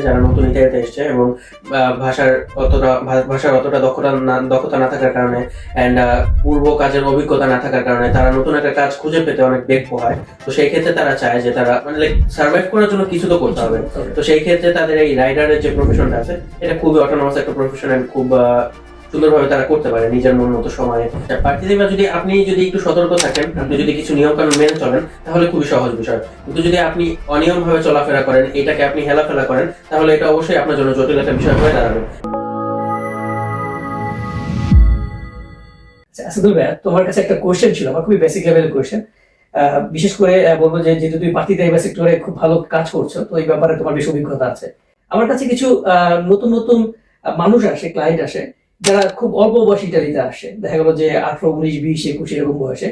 যারা নতুন ইতালিতে এসছে এবং ভাষার অতটা দক্ষতা না থাকার কারণে অ্যান্ড পূর্ব কাজের অভিজ্ঞতা না থাকার কারণে তারা নতুন একটা কাজ খুঁজে পেতে অনেক বেগ পোহায়। তো সেই ক্ষেত্রে তারা চায় যে তারা মানে সার্ভাইভ করার জন্য কিছু তো করতে হবে। তো সেই ক্ষেত্রে তাদের এই রাইডারের যে প্রফেশনটা আছে এটা খুবই অটোনমাস একটা প্রফেশন অ্যান্ড খুব সুন্দরভাবে তারা করতে পারে নিজের মন মতো সময়ে। প্রার্থীদের যদি আপনি যদি একটু সতর্ক থাকেন, আপনি যদি কিছু নিয়ম কানুন মেনে চলেন তাহলে খুবই সহজ বিষয়। কিন্তু যদি আপনি অনিয়ম ভাবে চলাফেরা করেন, এটাকে আপনি হেলাফেলা করেন, তাহলে এটা অবশ্যই আপনার জন্য জটিল একটা বিষয় হয়ে দাঁড়াবে। আসাদুল ভাইয়া, তোমার কাছে একটা কোশ্চেন ছিল, আমার খুবই বেসিক লেভেলের কোশ্চেন। বিশেষ করে বলবো যে যেহেতু তুমি পার্টিতে সেক্টরে খুব ভালো কাজ করছো, তো এই ব্যাপারে তোমার বেশ অভিজ্ঞতা আছে। আমার কাছে কিছু নতুন নতুন মানুষ আসে, ক্লায়েন্ট আসে, যারা খুব অল্প বয়সী ইটালিতে আসে। দেখা গেলো যে 18, 19, 20, 21 এরকম বয়সে।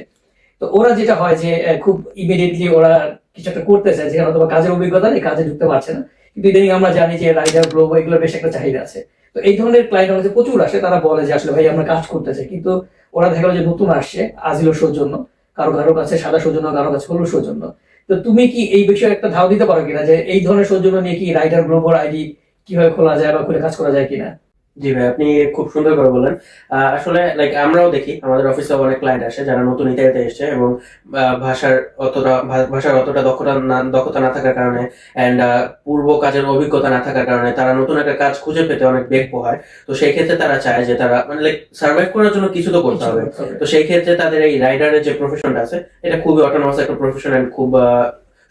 তো ওরা যেটা হয় যে খুব ইমিডিয়েটলি ওরা কিছু একটা করতে চায়, যেখানে হয়তো কাজের অভিজ্ঞতা নেই, কাজে ঢুকতে পারছে না। কিন্তু ইদানিং আমরা জানি যে রাইডার, গ্লোবো এগুলো বেশ একটা চাহিদা আছে। তো এই ধরনের ক্লায়েন্ট আমাদের প্রচুর আসে, তারা বলে যে আসলে ভাই আমরা কাজ করতে চাই, কিন্তু ওরা দেখা গেলো যে নতুন আসছে, আজিলো সৌজন্য, কারো কারো কাছে সাদা সৌজন্য, কারো কাছে হলুদ সৌজন্য। তো তুমি কি এই বিষয়ে একটা ধারণা দিতে পারো কিনা যে এই ধরনের সৌজন্য নিয়ে কি রাইডার, গ্লোবোর আইডি কিভাবে খোলা যায় বা খুলে কাজ করা যায় কিনা? জি ভাই, আপনি খুব সুন্দর করে বললেন। আসলে আমরাও দেখি আমাদের অফিসে অনেক ক্লায়েন্ট আসে যারা নতুন ইতালিতে এসছে এবং ভাষার অতটা দক্ষতা না থাকার কারণে অ্যান্ড পূর্ব কাজের অভিজ্ঞতা না থাকার কারণে তারা নতুন একটা কাজ খুঁজে পেতে অনেক বেগ পোহায়। তো সেই ক্ষেত্রে তারা চায় যে তারা সার্ভাইভ করার জন্য কিছু তো করতে হবে। তো সেই ক্ষেত্রে তাদের এই রাইডারের যে প্রফেশনটা আছে এটা খুবই অটোনমাস একটা প্রফেশন অ্যান্ড খুব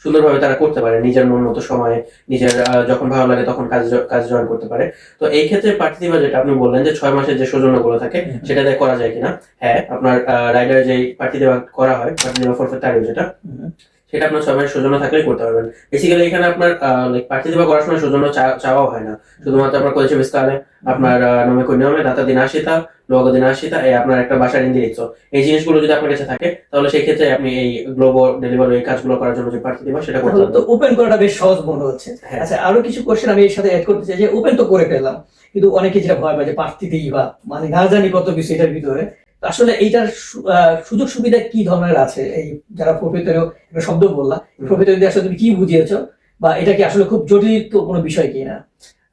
সুন্দরভাবে তারা করতে পারে নিজের মন মতো সময়ে, নিজের যখন ভালো লাগে তখন কাজ জয়েন করতে পারে। তো এই ক্ষেত্রে প্রার্থী দিবস, যেটা আপনি বললেন যে 6 মাসের যে সৌজন্যগুলো থাকে সেটা দিয়ে করা যায় কিনা, হ্যাঁ, আপনার রাইডার যে প্রার্থী দেওয়া করা হয়, প্রার্থী দেওয়া ফরফেক্টারিও যেটা, সেটা আপনার 6 মাসের সৌজন্য থাকলেই করতে পারবেন। বেসিক্যালি এখানে আপনার প্রার্থী দেওয়া করার সময় সৌজন্য চাওয়া হয় না, শুধুমাত্র আপনার কলেজে বিস্তারে আপনার নমে নিয়মে দাতা দিন আসিতা, লোগো দিন আসিতা, এই আপনার একটা বাসার ইন্দিরিত, এই জিনিসগুলো যদি আপনার কাছে থাকে তাহলে সেই ক্ষেত্রে আপনি এই গ্লোবো ডেলিভারি এই কাজগুলো করার জন্য যে প্রার্থী দেওয়া সেটা করতে তো ওপেন করাটা বেশ সহজ মনে হচ্ছে। আচ্ছা, আরো কিছু কোশ্চেন আমি এর সাথে অ্যাড করতে চাই যে ওপেন তো করে ফেললাম, কিন্তু অনেকে যেটা ভয় পায় যে প্রার্থীতেই বা মানে না জানি কত কিছু এটার ভিতরে। তো আসলে এইটার সুযোগ সুবিধা কি ধরনের আছে? এই যারা প্রফেসর একটা শব্দ বললা, প্রফেসর দিয়ে আসলে তুমি কি বুঝিয়েছো, বা এটা কি আসলে খুব জটিল কোনো বিষয় কিনা?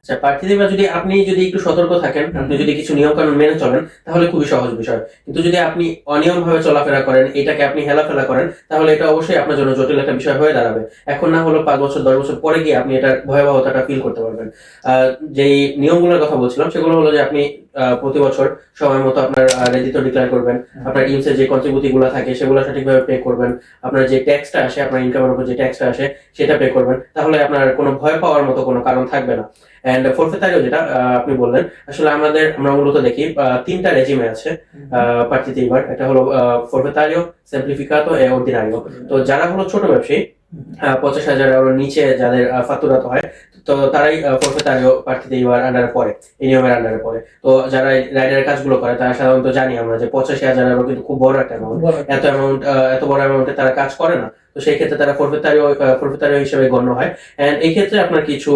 আচ্ছা, প্রার্থী দেওয়া যদি আপনি যদি একটু সতর্ক থাকেন, আপনি যদি কিছু নিয়ম কানুন মেনে চলেন তাহলে খুবই সহজ বিষয়। কিন্তু যদি আপনি অনিয়ম ভাবে চলাফেরা করেন, এটাকে আপনি হেলাফেলা করেন, তাহলে এটা অবশ্যই আপনার জন্য জটিল একটা বিষয় হয়ে দাঁড়াবে। এখন না হলো 5 বছর 10 বছর পরে গিয়ে আপনি এটার ভয়াবহতাটা ফিল করতে পারবেন। যেই নিয়মগুলোর কথা বলছিলাম সেগুলো হলো যে আপনি প্রতি বছর সময় মতো আপনার রেজিত ডিক্লেয়ার করবেন, আপনার ইনসের যে কন্ট্রিবিউটি গুলো থাকে সেগুলো সঠিকভাবে পে করবেন, আপনার যে ট্যাক্সটা আসে, আপনার ইনকামের উপর যে ট্যাক্সটা আসে সেটা পে করবেন, তাহলে আপনার কোনো ভয় পাওয়ার মতো কোনো কারণ থাকবে না। এন্ড ফরফেটারিও যেটা আপনি বললেন, আসলে আমরা মূলত দেখি 3টা রেজিমে আছে প্রার্থীতে এবার। একটা হলো ফরফেটারিও, সিম্পলিফিকাতো এ অর্ডিনারিও। তো যারা হলো ছোট ব্যবসায়ী, 50,000 এর নিচে যাদের ফাতুরাতো হয়, তো তারাই ফরফেটারিও প্রার্থীতে এবার আন্ডারে পড়ে, এই নিয়মের আন্ডারে পড়ে। তো যারা রাইডারের কাজগুলো করে তারা সাধারণত জানি আমরা যে 85,000 এরও কিন্তু খুব বড় একটা অ্যামাউন্ট, এত বড় অ্যামাউন্টে তারা কাজ করে না। তো সেই ক্ষেত্রে তারা ফরফেটারিও হিসেবে গণ্য হয়। এন্ড এই ক্ষেত্রে আপনার কিছু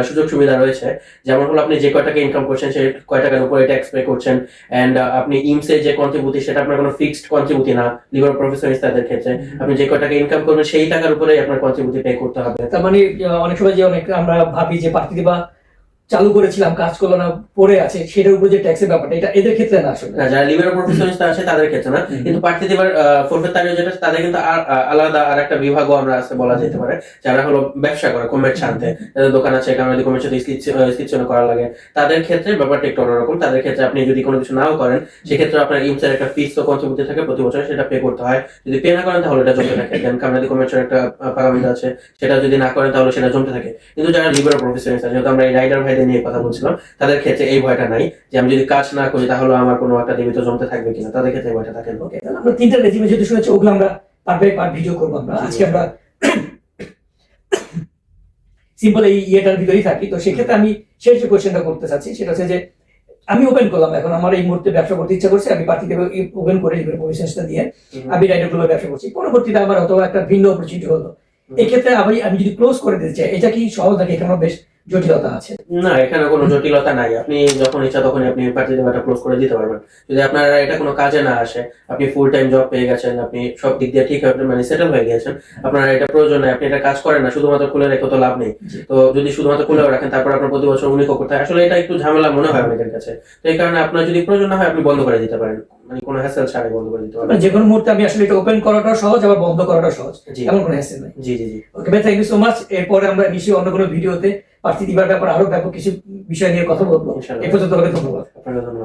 সুযোগ সুবিধা রয়েছে, যেমন হলো আপনি যে কয় টাকা ইনকাম করছেন সেই কয় টাকার উপরে ট্যাক্স পে করছেন। এন্ড আপনি ইমসে যে কন্ট্রিবিউটি সেটা আপনার কোনো ফিক্সড কন্ট্রিবিউটি না, লিবার প্রফেশনালিস্টদের ক্ষেত্রে আপনি যে কয় টাকা ইনকাম করবেন সেই টাকার উপরেই আপনার কন্ট্রিবিউটি পে করতে হবে। তার মানে অনেক সময় যে অনেক আমরা ভাবি যে প্রার্থী বা চালু করেছিলাম কাজ করলো না পড়ে আছে, সেটার উপর যে ট্যাক্সের ব্যাপারটা, এটা এদের ক্ষেত্রে না আসলে। না, যারা লিবারেল প্রফেশনালিস্ট আছে তাদের ক্ষেত্রে না, কিন্তু প্রার্থী দেবার ফরফেটারিও যেটা তাদের কিন্তু আলাদা আর একটা বিভাগও আমরা আছে বলা যেতে পারে, যারা হলো ব্যবসা করে কমার্স আনতে, তাদের দোকান আছে, কারণ যদি কমার্স ইনস্ক্রিপশন করা লাগে, তাদের ক্ষেত্রে ব্যাপারটা একটু অন্যরকম। তাদের ক্ষেত্রে আপনি যদি কোনো কিছু নাও করেন সেক্ষেত্রে আপনার ইমসের একটা ফিস তো কন্ট্রিবিউট থাকে প্রতি বছর, সেটা পে করতে হয়। যদি পে না করেন তাহলে এটা জমতে থাকে। দেন কামরাদি কমার্সের একটা পারামিটার আছে, সেটা যদি না করেন তাহলে সেটা জমতে থাকে। কিন্তু যারা লিবারেল প্রফেশনালিস্ট আছে, যেহেতু আমরা এই রাইডার ভাইদের নিয়ে কথা বলছিলাম, তাদের ক্ষেত্রে এই ভয়টা নাই যে আমি যদি কাজ না করি তাহলে আমার কোনো একটা দেবিত জমতে থাকবে কিনা, তাদের ক্ষেত্রে এই ভয়টা থাকে না। ওকে, তাহলে আমরা 3টা রেজিমে যেটা শুনেছি ওগুলো আমরা পার্ট বাই পার্ট ভিডিও করবো। আমরা আজকে আমরা সিম্পল এই ইয়েটার ভিতরেই থাকি। তো সেক্ষেত্রে আমি শেষ যে কোয়েশ্চেনটা করতে চাচ্ছি সেটা হচ্ছে যে আমি ওপেন করলাম, এখন আমার এই মুহূর্তে ব্যবসা করতে ইচ্ছা করছে, আমি পার্টি থেকে ওপেন করে প্রফেশনটা দিয়ে আমি রাইডার গুলো ব্যবসা করছি, পরবর্তীতে আমার অথবা একটা ভিন্ন অপরচুনিটি হলো, এই ক্ষেত্রে আমি যদি ক্লোজ করে দিতে চাই, এটা কি সহজ নাকি? এখানে বেশ জটিলতা আছে? না, এখানে কোনো জটিলতা নাই। আপনি যখন ইচ্ছা তখনই আপনি প্রার্থী দেওয়াটা ক্লোজ করে দিতে পারবেন। যদি আপনার এটা কোনো কাজে না আসে, আপনি ফুল টাইম জব পেয়ে গেছেন, আপনি সব দিক দিয়ে ঠিক মানে সেটেল হয়ে গিয়েছেন, আপনার এটা প্রয়োজন নাই, আপনি এটা কাজ করেন না, শুধুমাত্র খুলে রেখে তো লাভ নেই। জি। তো যদি শুধুমাত্র খুলেও রাখেন তারপর আপনার প্রতি বছর উনিকও করতে হয়, আসলে এটা একটু ঝামেলা মনে হয় অনেকের কাছে। তো এই কারণে আপনার যদি প্রয়োজন না হয় আপনি বন্ধ করে দিতে পারেন, মানে কোনো হ্যাসেল ছাড়াই বন্ধ করে দিতে পারবেন। মানে যে কোনো মুহূর্তে আমি আসলে এটা ওপেন করাটাও সহজ, আবার বন্ধ করাটাও সহজ, জি এমন কোনো হ্যাসেল নাই। জি জি জি। ওকে ভাই, থ্যাংক ইউ সো মাচ। এরপরে আমরা নিশ্চয়ই অন্য কোনো ভিডিওতে প্রার্থী দিবার ব্যাপারে আরো ব্যাপক কিছু বিষয় নিয়ে কথা বলবো। ইনশাআল্লাহ। এই পর্যন্ত ধন্যবাদ। আপনাকে ধন্যবাদ।